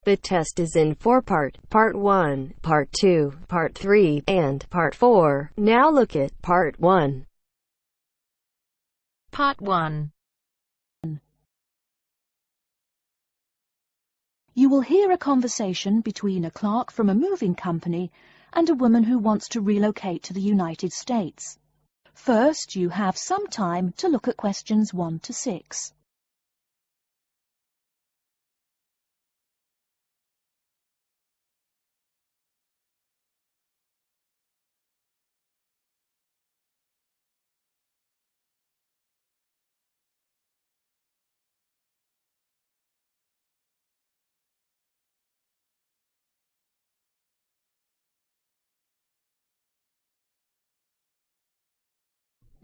The test is in 4-part, Part 1, Part 2, Part 3, and Part 4. Now look at Part 1. Part 1. You will hear a conversation between a clerk from a moving company and a woman who wants to relocate to the United States. First, you have some time to look at questions 1 to 6.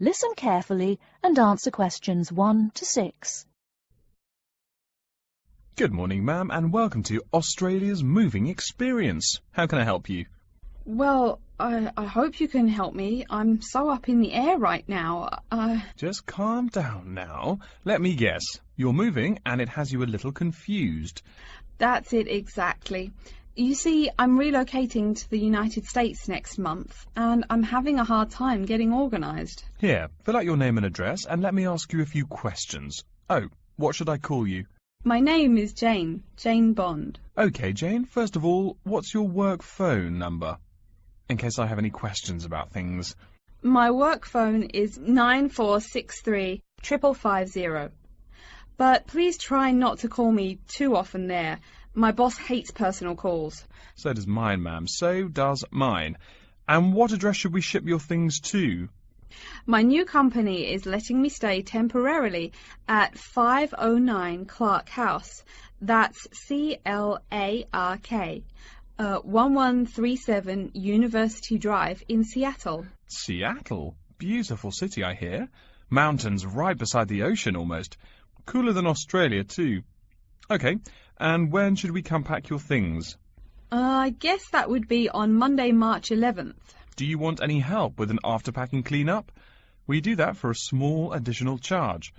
Listen carefully and answer questions 1 to 6. Good morning, ma'am, and welcome to Australia's Moving Experience. How can I help you? Well, I hope you can help me. I'm so up in the air right now. Just calm down now. Let me guess. You're moving and it has you a little confused. That's it exactly. You see, I'm relocating to the United States next month, and I'm having a hard time getting organised. Here, fill out your name and address and let me ask you a few questions. Oh, what should I call you? My name is Jane Bond. OK, Jane, first of all, what's your work phone number? In case I have any questions about things. My work phone is 9463 550. But please try not to call me too often there. My boss hates personal calls. So does mine, ma'am. So does mine. And what address should we ship your things to? My new company is letting me stay temporarily at 509 Clark House. That's C-L-A-R-K, 1137 University Drive in Seattle. Seattle? Beautiful city, I hear. Mountains right beside the ocean almost. Cooler than Australia, too. OK, and when should we come pack your things? I guess that would be on Monday, March 11th. Do you want any help with an after-packing clean-up? We do that for a small additional charge.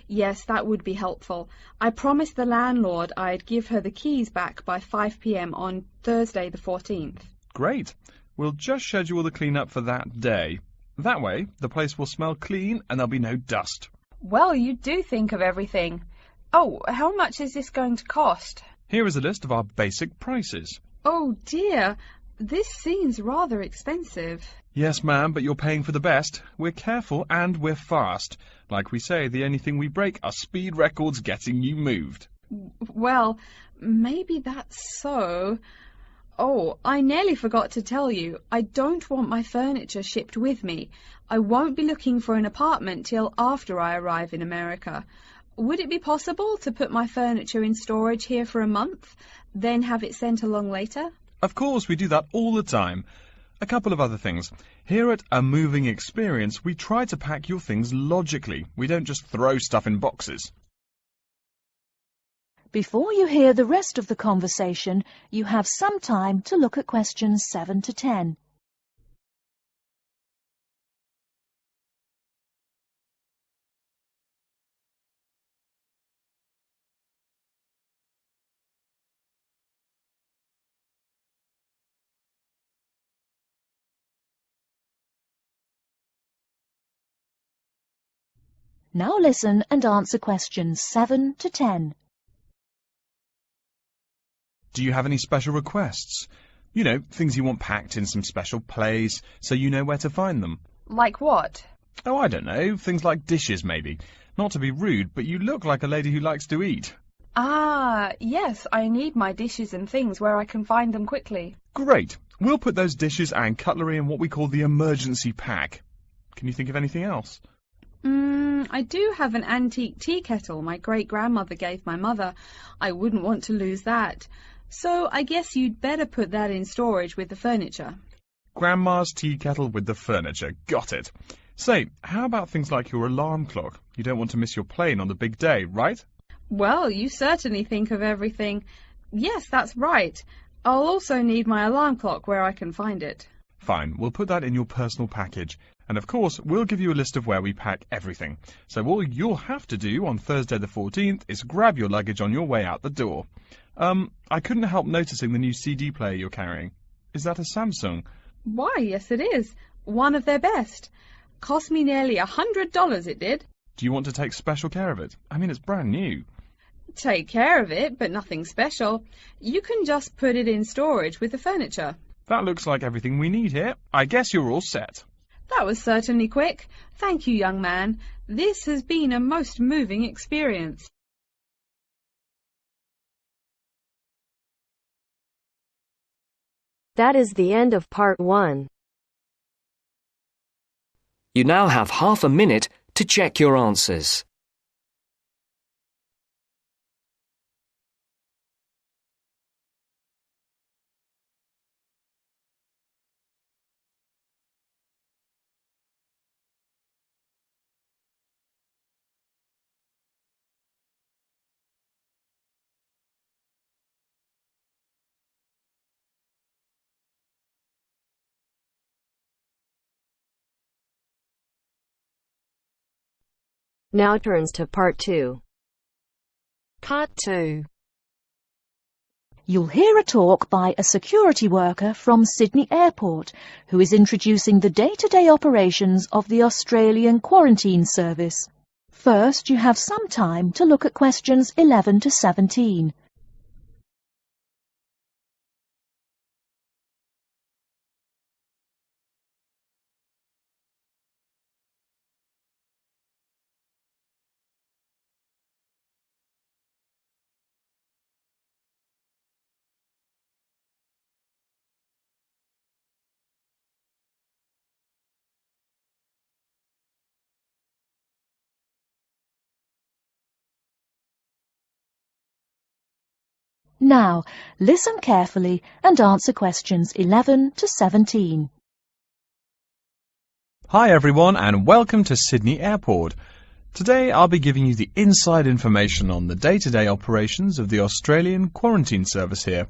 Yes, that would be helpful. I promised the landlord I'd give her the keys back by 5 p.m. on Thursday the 14th. Great. We'll just schedule the clean-up for that day. That way, the place will smell clean and there'll be no dust. Well, you do think of everything. Oh, how much is this going to cost? Here is a list of our basic prices. Oh dear, this seems rather expensive. Yes, ma'am, but you're paying for the best. We're careful and we're fast. Like we say, the only thing we break are speed records getting you moved. Well, maybe that's so. Oh, I nearly forgot to tell you. I don't want my furniture shipped with me. I won't be looking for an apartment till after I arrive in America. Would it be possible to put my furniture in storage here for a month, then have it sent along later? Of course, we do that all the time. A couple of other things. Here at A Moving Experience, we try to pack your things logically. We don't just throw stuff in boxes. Before you hear the rest of the conversation, you have some time to look at questions 7 to 10. Now listen and answer questions 7 to 10. Do you have any special requests? You know, things you want packed in some special place, so you know where to find them. Like what? Oh, I don't know. Things like dishes, maybe. Not to be rude, but you look like a lady who likes to eat. Ah, yes, I need my dishes and things where I can find them quickly. Great. We'll put those dishes and cutlery in what we call the emergency pack. Can you think of anything else? I do have an antique tea kettle my great-grandmother gave my mother. I wouldn't want to lose that. So I guess you'd better put that in storage with the furniture. Grandma's tea kettle with the furniture. Got it. Say, how about things like your alarm clock? You don't want to miss your plane on the big day, right? Well, you certainly think of everything. Yes, that's right. I'll also need my alarm clock where I can find it. Fine, we'll put that in your personal package. And of course, we'll give you a list of where we pack everything. So all you'll have to do on Thursday the 14th is grab your luggage on your way out the door. I couldn't help noticing the new CD player you're carrying. Is that a Samsung? Why, yes it is. One of their best. Cost me nearly $100, it did. Do you want to take special care of it? I mean, it's brand new. Take care of it, but nothing special. You can just put it in storage with the furniture. That looks like everything we need here. I guess you're all set. That was certainly quick. Thank you, young man. This has been a most moving experience. That is the end of part 1. You now have half a minute to check your answers. Now turns to part 2. Part 2. You'll hear a talk by a security worker from Sydney Airport who is introducing the day-to-day operations of the Australian Quarantine Service. First, you have some time to look at questions 11 to 17. Now, listen carefully and answer questions 11 to 17. Hi everyone and welcome to Sydney Airport. Today I'll be giving you the inside information on the day-to-day operations of the Australian Quarantine Service here.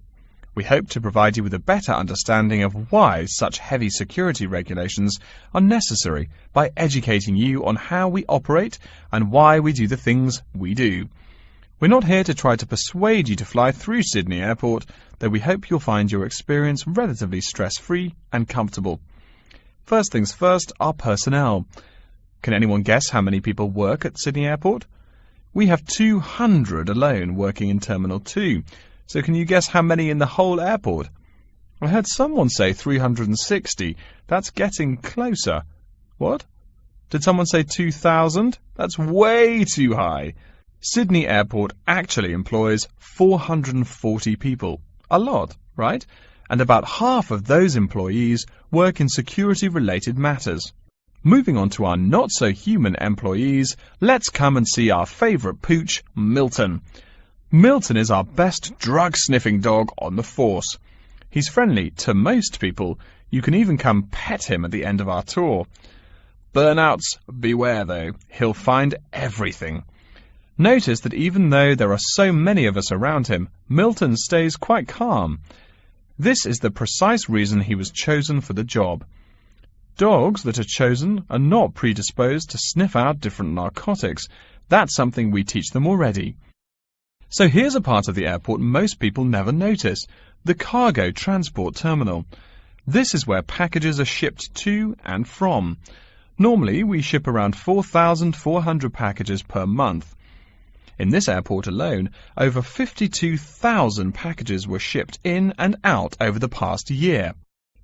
We hope to provide you with a better understanding of why such heavy security regulations are necessary by educating you on how we operate and why we do the things we do. We're not here to try to persuade you to fly through Sydney Airport, though we hope you'll find your experience relatively stress-free and comfortable. First things first, our personnel. Can anyone guess how many people work at Sydney Airport? We have 200 alone working in Terminal 2, so can you guess how many in the whole airport? I heard someone say 360. That's getting closer. What? Did someone say 2,000? That's way too high. Sydney Airport actually employs 440 people. A lot, right? And about half of those employees work in security-related matters. Moving on to our not-so-human employees, let's come and see our favourite pooch, Milton. Milton is our best drug-sniffing dog on the force. He's friendly to most people. You can even come pet him at the end of our tour. Burnouts, beware though. He'll find everything. Notice that even though there are so many of us around him, Milton stays quite calm. This is the precise reason he was chosen for the job. Dogs that are chosen are not predisposed to sniff out different narcotics. That's something we teach them already. So here's a part of the airport most people never notice, the cargo transport terminal. This is where packages are shipped to and from. Normally, we ship around 4,400 packages per month. In this airport alone, over 52,000 packages were shipped in and out over the past year.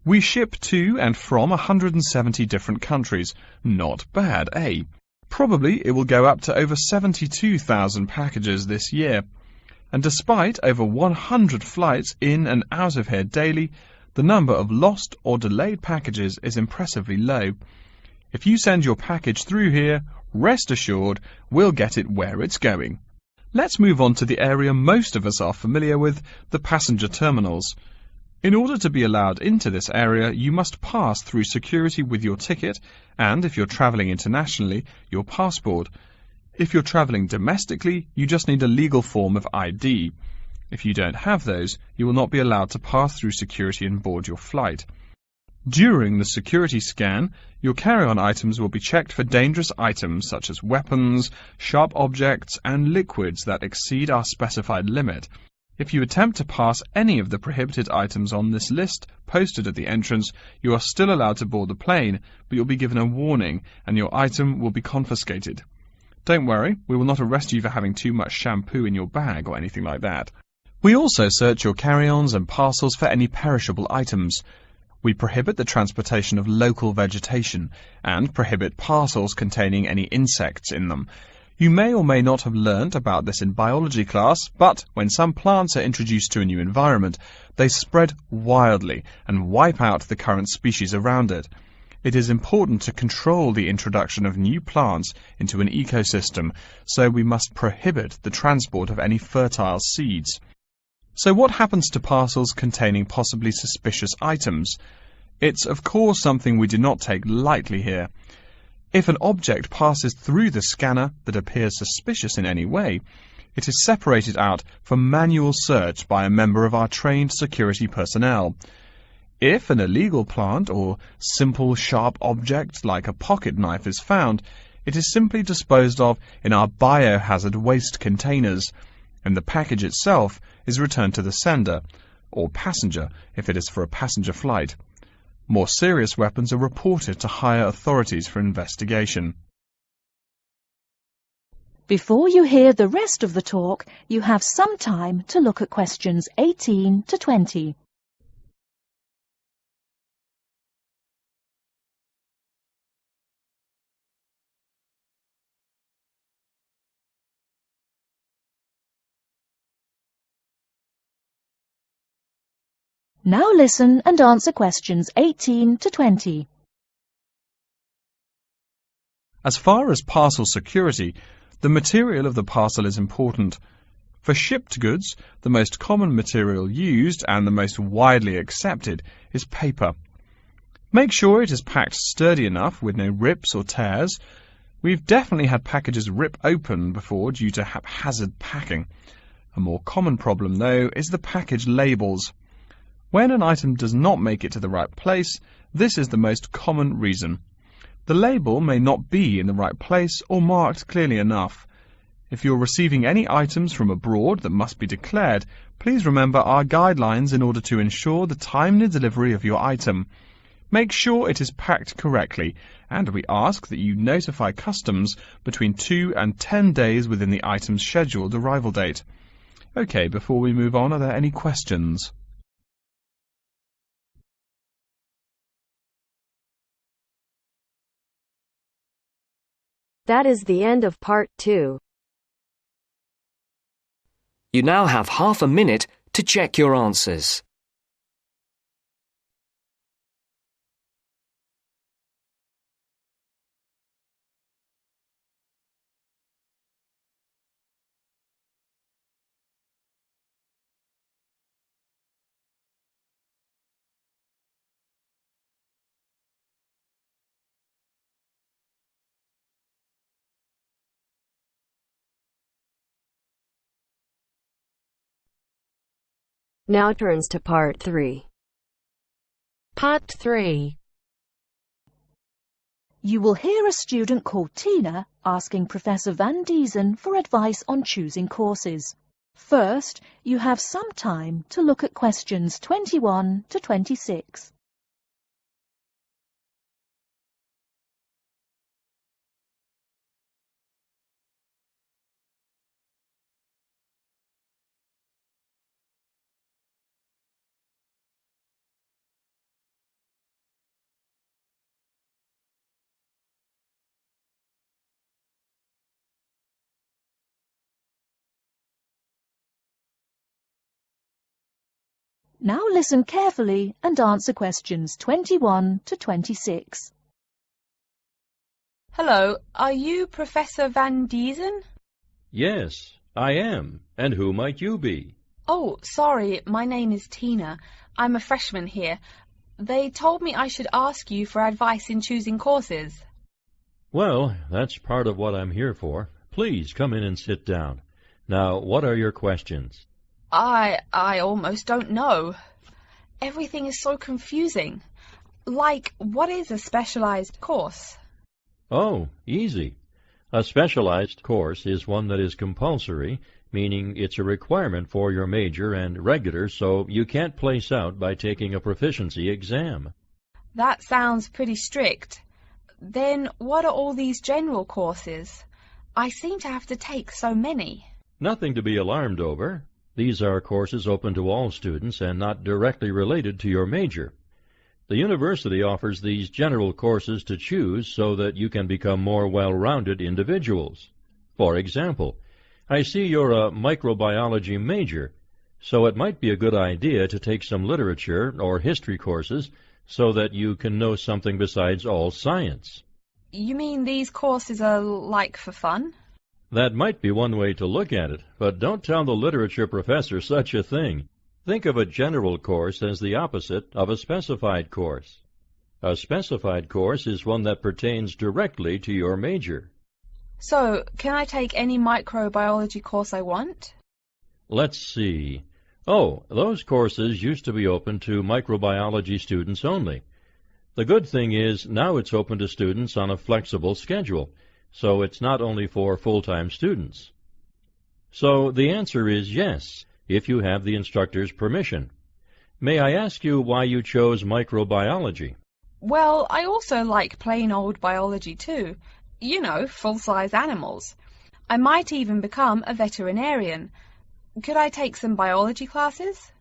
We ship to and from 170 different countries. Not bad, eh? Probably it will go up to over 72,000 packages this year. And despite over 100 flights in and out of here daily, the number of lost or delayed packages is impressively low. If you send your package through here, rest assured we'll get it where it's going. Let's move on to the area most of us are familiar with, the passenger terminals. In order to be allowed into this area, you must pass through security with your ticket and, if you're travelling internationally, your passport. If you're travelling domestically, you just need a legal form of ID. If you don't have those, you will not be allowed to pass through security and board your flight. During the security scan, your carry-on items will be checked for dangerous items such as weapons, sharp objects, and liquids that exceed our specified limit. If you attempt to pass any of the prohibited items on this list posted at the entrance, you are still allowed to board the plane, but you'll be given a warning and your item will be confiscated. Don't worry, we will not arrest you for having too much shampoo in your bag or anything like that. We also search your carry-ons and parcels for any perishable items. We prohibit the transportation of local vegetation and prohibit parcels containing any insects in them. You may or may not have learnt about this in biology class, but when some plants are introduced to a new environment, they spread wildly and wipe out the current species around it. It is important to control the introduction of new plants into an ecosystem, so we must prohibit the transport of any fertile seeds. So what happens to parcels containing possibly suspicious items? It's of course something we do not take lightly here. If an object passes through the scanner that appears suspicious in any way, it is separated out for manual search by a member of our trained security personnel. If an illegal plant or simple sharp object like a pocket knife is found, it is simply disposed of in our biohazard waste containers, and the package itself is returned to the sender, or passenger if it is for a passenger flight. More serious weapons are reported to higher authorities for investigation. Before you hear the rest of the talk, you have some time to look at questions 18 to 20. Now listen and answer questions 18 to 20. As far as parcel security, the material of the parcel is important. For shipped goods, the most common material used and the most widely accepted is paper. Make sure it is packed sturdy enough with no rips or tears. We've definitely had packages rip open before due to haphazard packing. A more common problem, though, is the package labels. When an item does not make it to the right place, this is the most common reason. The label may not be in the right place or marked clearly enough. If you're receiving any items from abroad that must be declared, please remember our guidelines in order to ensure the timely delivery of your item. Make sure it is packed correctly, and we ask that you notify customs between 2 and 10 days within the item's scheduled arrival date. OK, before we move on, are there any questions? That is the end of part 2. You now have half a minute to check your answers. Now turns to part 3. Part 3. You will hear a student called Tina asking Professor Van Diesen for advice on choosing courses. First, you have some time to look at questions 21 to 26. Now listen carefully and answer questions 21 to 26. Hello, are you Professor Van Diesen? Yes, I am. And who might you be? Oh, sorry, my name is Tina. I'm a freshman here. They told me I should ask you for advice in choosing courses. Well, that's part of what I'm here for. Please come in and sit down. Now, what are your questions? I almost don't know. Everything is so confusing. Like, what is a specialized course? Oh, easy. A specialized course is one that is compulsory, meaning it's a requirement for your major, and regular, so you can't place out by taking a proficiency exam. That sounds pretty strict. Then what are all these general courses? I seem to have to take so many. Nothing to be alarmed over. These are courses open to all students and not directly related to your major. The university offers these general courses to choose so that you can become more well-rounded individuals. For example, I see you're a microbiology major, so it might be a good idea to take some literature or history courses so that you can know something besides all science. You mean these courses are like for fun? That might be one way to look at it, but don't tell the literature professor such a thing. Think of a general course as the opposite of a specified course. A specified course is one that pertains directly to your major. So, can I take any microbiology course I want? Let's see. Oh, those courses used to be open to microbiology students only. The good thing is now it's open to students on a flexible schedule, so it's not only for full-time students. So the answer is yes, if you have the instructor's permission. May I ask you why you chose microbiology? Well, I also like plain old biology too. You know, full-size animals. I might even become a veterinarian. Could I take some biology classes?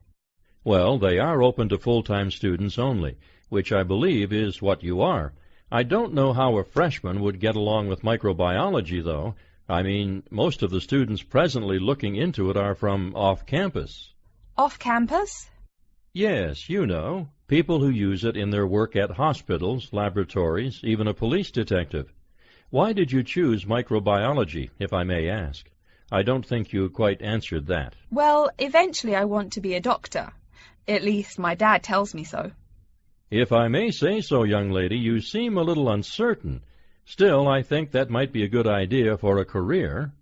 Well, they are open to full-time students only, which I believe is what you are. I don't know how a freshman would get along with microbiology, though. I mean, most of the students presently looking into it are from off-campus. Off-campus? Yes, you know, people who use it in their work at hospitals, laboratories, even a police detective. Why did you choose microbiology, if I may ask? I don't think you quite answered that. Well, eventually I want to be a doctor. At least my dad tells me so. If I may say so, young lady, you seem a little uncertain. Still, I think that might be a good idea for a career.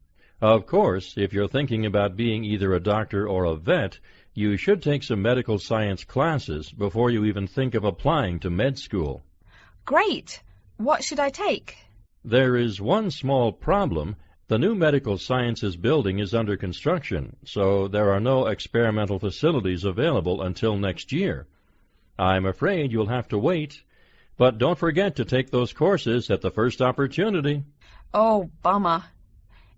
Of course, if you're thinking about being either a doctor or a vet, you should take some medical science classes before you even think of applying to med school. Great! What should I take? There is one small problem. The new medical sciences building is under construction, so there are no experimental facilities available until next year. I'm afraid you'll have to wait, but don't forget to take those courses at the first opportunity. Oh, bummer.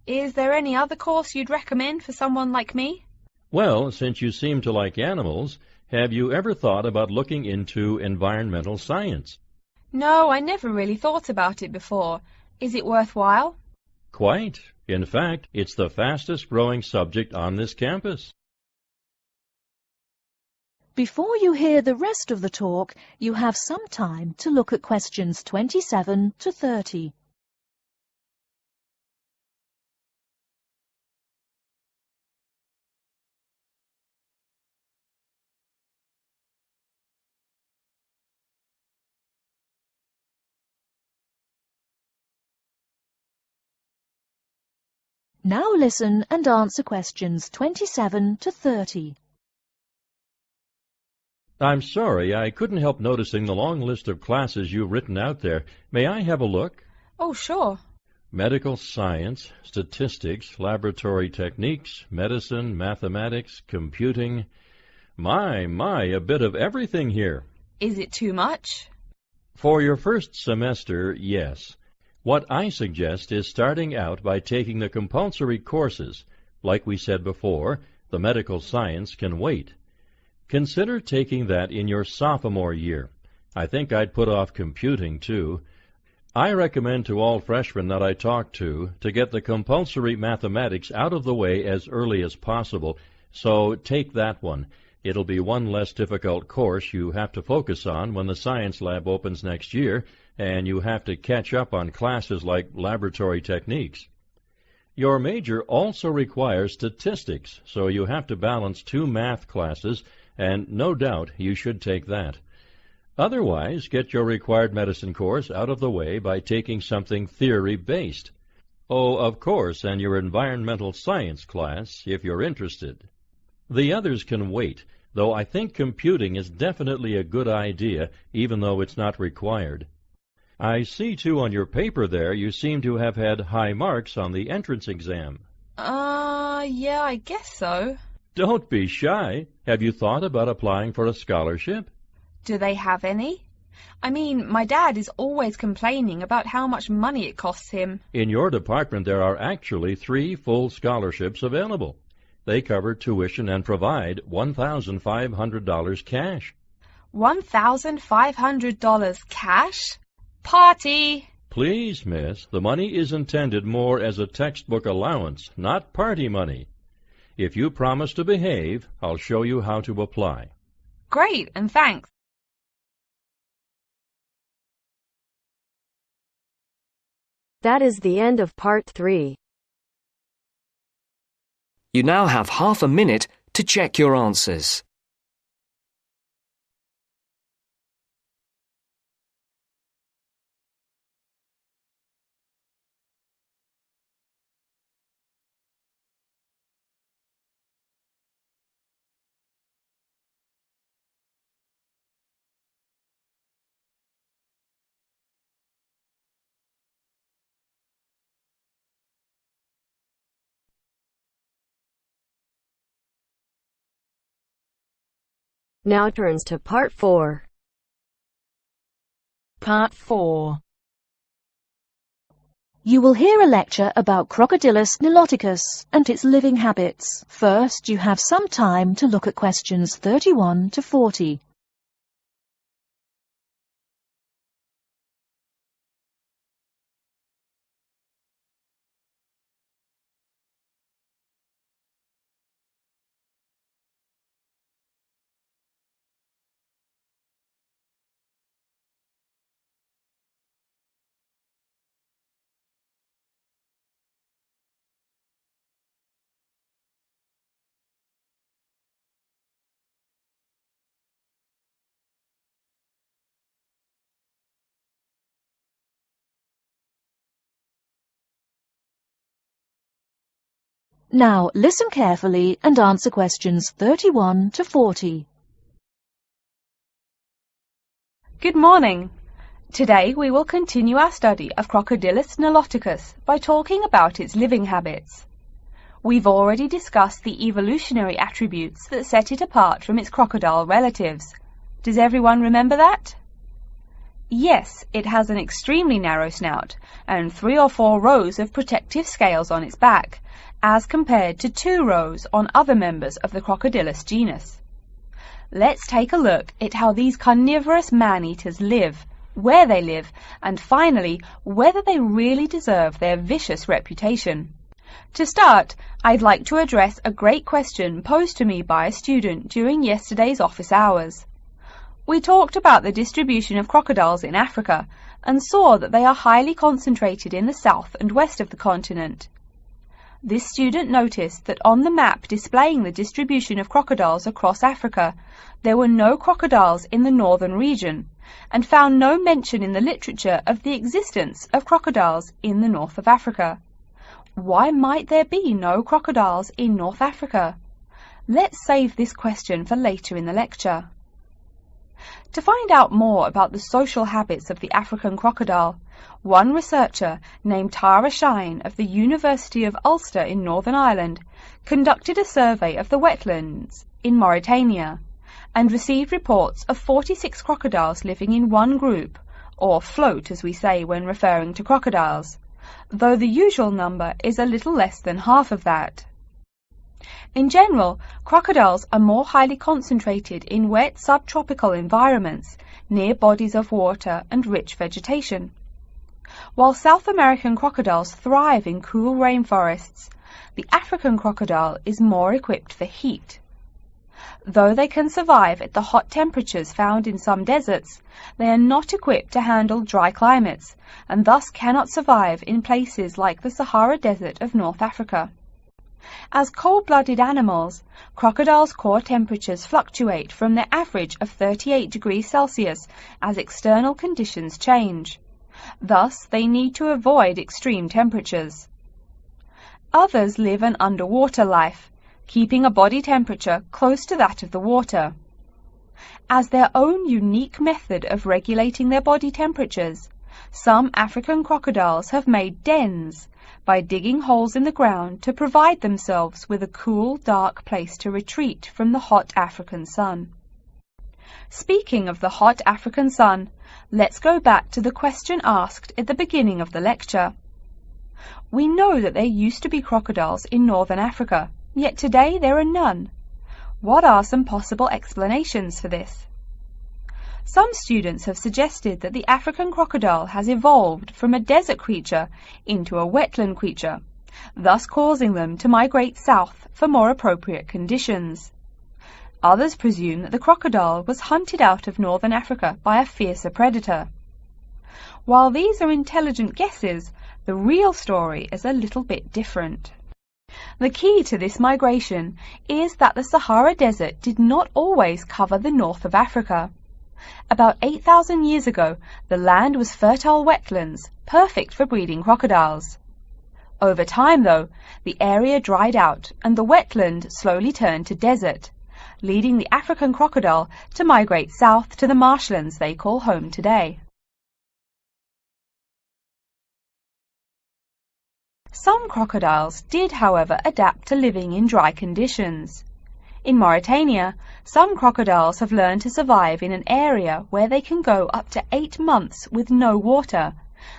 Is there any other course you'd recommend for someone like me? Well, since you seem to like animals, have you ever thought about looking into environmental science? No, I never really thought about it before. Is it worthwhile? Quite. In fact, it's the fastest-growing subject on this campus. Before you hear the rest of the talk, you have some time to look at questions 27 to 30. Now listen and answer questions 27 to 30. I'm sorry, I couldn't help noticing the long list of classes you've written out there. May I have a look? Oh, sure. Medical science, statistics, laboratory techniques, medicine, mathematics, computing. My, a bit of everything here. Is it too much? For your first semester, yes. What I suggest is starting out by taking the compulsory courses. Like we said before, the medical science can wait. Consider taking that in your sophomore year. I think I'd put off computing, too. I recommend to all freshmen that I talk to get the compulsory mathematics out of the way as early as possible, so take that one. It'll be one less difficult course you have to focus on when the science lab opens next year, and you have to catch up on classes like laboratory techniques. Your major also requires statistics, so you have to balance 2 math classes, and no doubt you should take that. Otherwise, get your required medicine course out of the way by taking something theory-based. Oh, of course, and your environmental science class, if you're interested. The others can wait. though I think computing is definitely a good idea, even though it's not required. I see, too, on your paper there you seem to have had high marks on the entrance exam. Yeah, I guess so. Don't be shy. Have you thought about applying for a scholarship? Do they have any? I mean, my dad is always complaining about how much money it costs him. In your department there are actually 3 full scholarships available. They cover tuition and provide $1,500 cash. $1,500 cash? Party! Please, miss, the money is intended more as a textbook allowance, not party money. If you promise to behave, I'll show you how to apply. Great, and thanks. That is the end of part 3. You now have half a minute to check your answers. Now turns to part 4. Part 4. You will hear a lecture about Crocodilus niloticus and its living habits. First, you have some time to look at questions 31 to 40. Now, listen carefully and answer questions 31 to 40. Good morning. Today we will continue our study of Crocodilus niloticus by talking about its living habits. We've already discussed the evolutionary attributes that set it apart from its crocodile relatives. Does everyone remember that? Yes, it has an extremely narrow snout and 3 or 4 rows of protective scales on its back, as compared to 2 rows on other members of the Crocodilus genus. Let's take a look at how these carnivorous man-eaters live, where they live, and finally, whether they really deserve their vicious reputation. To start, I'd like to address a great question posed to me by a student during yesterday's office hours. We talked about the distribution of crocodiles in Africa and saw that they are highly concentrated in the south and west of the continent. This student noticed that on the map displaying the distribution of crocodiles across Africa, there were no crocodiles in the northern region, and found no mention in the literature of the existence of crocodiles in the north of Africa. Why might there be no crocodiles in North Africa? Let's save this question for later in the lecture. To find out more about the social habits of the African crocodile, one researcher named Tara Shine of the University of Ulster in Northern Ireland conducted a survey of the wetlands in Mauritania and received reports of 46 crocodiles living in one group, or float as we say when referring to crocodiles, though the usual number is a little less than half of that. In general, crocodiles are more highly concentrated in wet subtropical environments, near bodies of water and rich vegetation. While South American crocodiles thrive in cool rainforests, the African crocodile is more equipped for heat. Though they can survive at the hot temperatures found in some deserts, they are not equipped to handle dry climates, and thus cannot survive in places like the Sahara Desert of North Africa. As cold-blooded animals, crocodiles' core temperatures fluctuate from their average of 38 degrees Celsius as external conditions change. Thus, they need to avoid extreme temperatures. Others live an underwater life, keeping a body temperature close to that of the water. As their own unique method of regulating their body temperatures, some African crocodiles have made dens by digging holes in the ground to provide themselves with a cool, dark place to retreat from the hot African sun. Speaking of the hot African sun, let's go back to the question asked at the beginning of the lecture. We know that there used to be crocodiles in northern Africa, yet today there are none. What are some possible explanations for this? Some students have suggested that the African crocodile has evolved from a desert creature into a wetland creature, thus causing them to migrate south for more appropriate conditions. Others presume that the crocodile was hunted out of northern Africa by a fiercer predator. While these are intelligent guesses, the real story is a little bit different. The key to this migration is that the Sahara Desert did not always cover the north of Africa. About 8,000 years ago, the land was fertile wetlands, perfect for breeding crocodiles. Over time, though, the area dried out and the wetland slowly turned to desert, leading the African crocodile to migrate south to the marshlands they call home today. Some crocodiles did, however, adapt to living in dry conditions. In Mauritania, some crocodiles have learned to survive in an area where they can go up to 8 months with no water,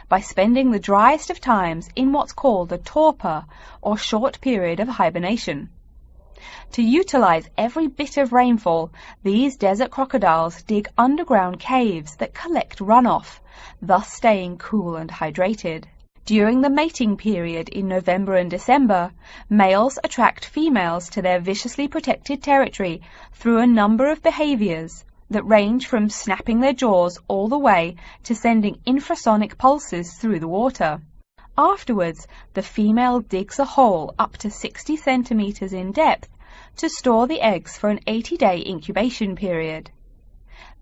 by spending the driest of times in what's called a torpor, or short period of hibernation. To utilize every bit of rainfall, these desert crocodiles dig underground caves that collect runoff, thus staying cool and hydrated. During the mating period in November and December, males attract females to their viciously protected territory through a number of behaviors that range from snapping their jaws all the way to sending infrasonic pulses through the water. Afterwards, the female digs a hole up to 60 centimeters in depth to store the eggs for an 80-day incubation period.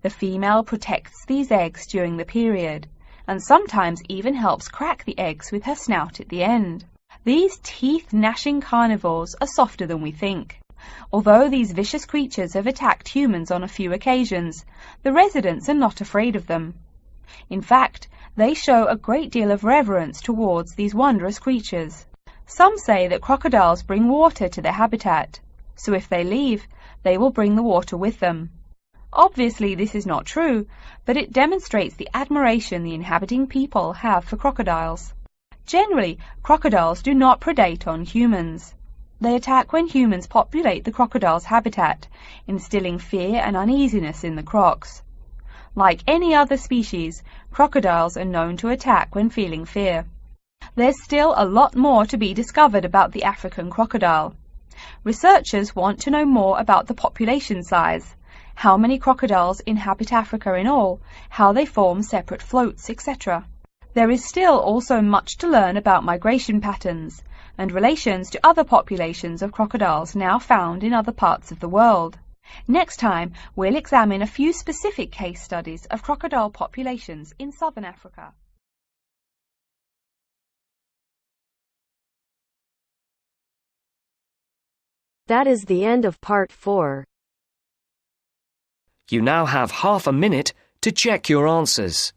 The female protects these eggs during the period, and sometimes even helps crack the eggs with her snout at the end. These teeth-gnashing carnivores are softer than we think. Although these vicious creatures have attacked humans on a few occasions, the residents are not afraid of them. In fact, they show a great deal of reverence towards these wondrous creatures. Some say that crocodiles bring water to their habitat, so if they leave, they will bring the water with them. Obviously, this is not true, but it demonstrates the admiration the inhabiting people have for crocodiles. Generally, crocodiles do not predate on humans. They attack when humans populate the crocodile's habitat, instilling fear and uneasiness in the crocs. Like any other species, crocodiles are known to attack when feeling fear. There's still a lot more to be discovered about the African crocodile. Researchers want to know more about the population size, how many crocodiles inhabit Africa in all, how they form separate floats, etc. There is still also much to learn about migration patterns and relations to other populations of crocodiles now found in other parts of the world. Next time, we'll examine a few specific case studies of crocodile populations in southern Africa. That is the end of part 4. You now have half a minute to check your answers.